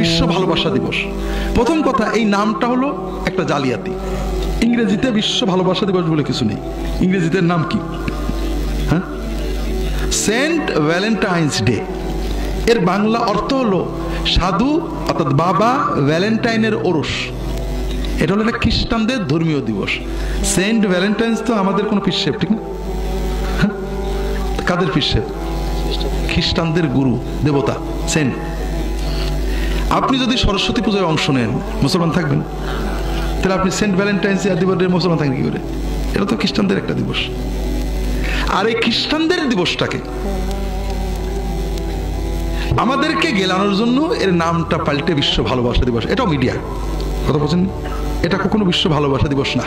বিশ্ব ভালোবাসা দিবস। প্রথম কথা, এই নামটা হলো একটা জালিয়াতি। ইংরেজিতে বিশ্ব ভালোবাসা দিবস বলে কিছু নেই। ইংরেজিতে নাম কি? হ্যাঁ, সেন্ট ভ্যালেন্টাইন্স ডে। এর বাংলা অর্থ হলো সাধু অর্থাৎ বাবা ভ্যালেন্টাইনের ওরস। এটা হলো একটা খ্রিস্টানদের ধর্মীয় দিবস। সেন্ট ভ্যালেন্টাইন্স তো আমাদের কোনো পিসেব, ঠিক না? কাদের পিসেব? খ্রিস্টানদের গুরু দেবতা সেন্ট। আপনি যদি সরস্বতী পূজায় অংশ নেন, মুসলমান থাকবেন? তাহলে আপনি সেন্ট ভ্যালেন্টাইন্স দিবসে মুসলমান থাকবেন কি করে? এটা তো খ্রিস্টানদের একটা দিবস। আর এই খ্রিস্টানদের দিবসটাকে আমাদেরকে গেলানোর জন্য এর নামটা পাল্টে বিশ্ব ভালোবাসা দিবস। এটাও মিডিয়া কথা বলছেন। এটা কখনো বিশ্ব ভালোবাসা দিবস না,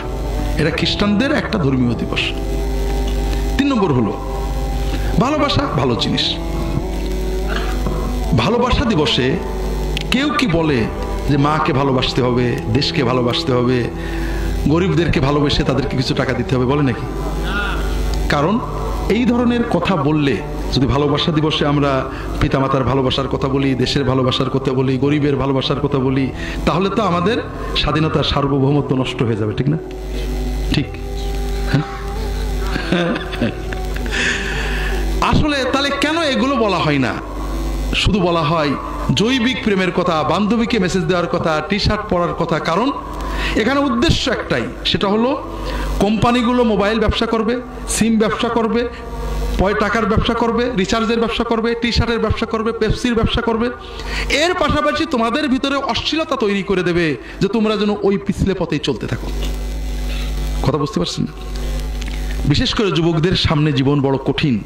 এটা খ্রিস্টানদের একটা ধর্মীয় দিবস। 3 নম্বর হলো ভালোবাসা ভালো জিনিস। ভালোবাসা দিবসে কেউ কি বলে যে মাকে ভালোবাসতে হবে, দেশকে ভালোবাসতে হবে, গরিবদেরকে ভালোবেসে তাদেরকে কিছু টাকা দিতে হবে, বলে নাকি? কারণ এই ধরনের কথা বললে, যদি ভালোবাসা দিবসে আমরা পিতামাতার ভালোবাসার কথা বলি, দেশের ভালোবাসার কথা বলি, গরিবের ভালোবাসার কথা বলি, তাহলে তো আমাদের স্বাধীনতার সার্বভৌমত্ব নষ্ট হয়ে যাবে, ঠিক না? ঠিক। আসলে তাহলে কেন এগুলো বলা হয় না? শুধু বলা হয় জৈবিক প্রেমের কথা, বান্ধবীকে মেসেজ দেওয়ার কথা, টি শার্ট পরার কথা। কারণ এখানে উদ্দেশ্য একটাই, সেটা হলো কোম্পানিগুলো মোবাইল ব্যবসা করবে, সিম ব্যবসা করবে, টাকার ব্যবসা করবে, রিচার্জের ব্যবসা করবে, টি শার্টের ব্যবসা করবে, পেপসির ব্যবসা করবে। এর পাশাপাশি তোমাদের ভিতরে অশ্লীলতা তৈরি করে দেবে যে তোমরা যেন ওই পিছলে পথেই চলতে থাকো। কথা বুঝতে পারছেন? বিশেষ করে যুবকদের সামনে জীবন বড় কঠিন।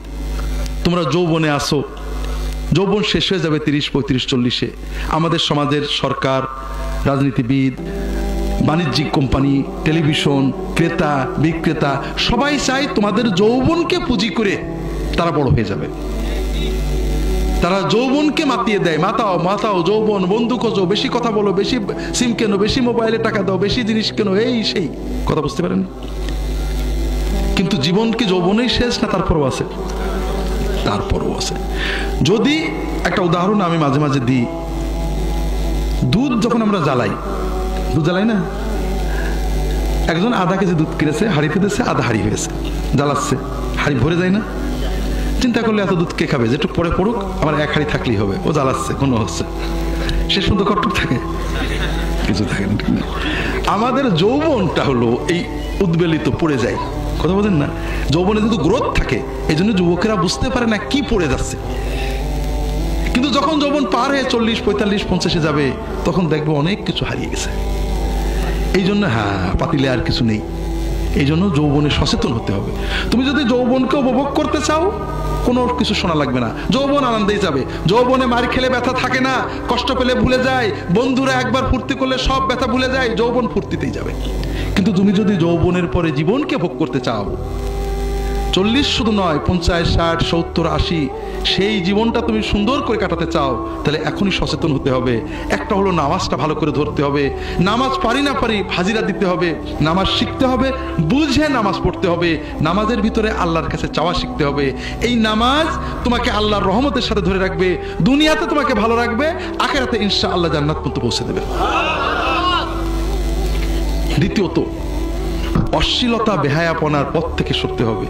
তোমরা যৌবনে আসো, যৌবন শেষ হয়ে যাবে 30, 35, 40-এ। আমাদের সমাজের সরকার, রাজনীতিবিদ, বাণিজ্যিক কোম্পানি, টেলিভিশন, ক্রেতা বিক্রেতা সবাই চায় তোমাদের যৌবনকে পুঁজি করে তারা বড় হয়ে যাবে। তারা যৌবনকে মাতিয়ে দেয়, মাতাও মাতাও যৌবন, বন্ধু খোঁজো, বেশি কথা বলো, বেশি সিম কেনো, বেশি মোবাইলে টাকা দাও, বেশি জিনিস কেনো, এই সেই কথা বুঝতে পারেন। কিন্তু জীবন কি যৌবনেই শেষ না তারপরও আছে? তারপরও আছে। যদি একটা উদাহরণ আমি মাঝে মাঝে দিই, দুধ যখন আমরা জ্বালাই, দুধ জ্বালাই না, একজন আধা কেজি দুধ কিনেছে, হাঁড়িতে দিয়েছে, আধা হাঁড়ি হয়েছে, জ্বালাচ্ছে, হাঁড়ি ভরে যায় না? চিন্তা করলে এত দুধ কে খাবে? যেটুকু পরে পড়ুক, আমার 1 হাঁড়ি থাকলেই হবে। ও জ্বালাচ্ছে, কোনো হচ্ছে, সে সুন্দর কটুক থাকে, কিছু থাকে না, ঠিক না? আমাদের যৌবনটা হলো এই উদ্বেলিত, পড়ে যায়। কথা বলেন না? যৌবনে কিন্তু গ্রোথ থাকে, এই জন্য যুবকেরা বুঝতে পারে না কি পড়ে যাচ্ছে। কিন্তু যখন যৌবন পার হয়ে 40, 45, 50-এ যাবে, তখন দেখবো অনেক কিছু হারিয়ে গেছে। এই জন্য পাতিলে আর কিছু নেই। এই জন্য যৌবনে সচেতন হতে হবে। তুমি যদি যৌবনকে উপভোগ করতে চাও, কোনো কিছু শোনা লাগবে না, যৌবন আনন্দেই যাবে। যৌবনে মার খেলে ব্যথা থাকে না, কষ্ট পেলে ভুলে যায়, বন্ধুরা একবার ফুর্তি করলে সব ব্যথা ভুলে যায়, যৌবন ফুর্তিতেই যাবে। কিন্তু তুমি যদি যৌবনের পরে জীবনকে ভোগ করতে চাও, 40 শুধু নয়, 50, 60, 70, 80 সেই জীবনটা তুমি সুন্দর করে কাটাতে চাও, তাহলে এখনই সচেতন হতে হবে। একটা হলো নামাজটা ভালো করে ধরতে হবে। নামাজ পারি না পারি হাজিরা দিতে হবে, নামাজ শিখতে হবে, বুঝে নামাজ পড়তে হবে, নামাজের ভিতরে আল্লাহর কাছে চাওয়া শিখতে হবে। এই নামাজ তোমাকে আল্লাহর রহমতের সাথে ধরে রাখবে, দুনিয়াতে তোমাকে ভালো রাখবে, আখিরাতে ইনশাআল্লাহ জান্নাত পর্যন্ত পৌঁছে দেবে। দ্বিতীয়ত, অশ্লীলতা বেহায়াপনার পথ থেকে সরতে হবে।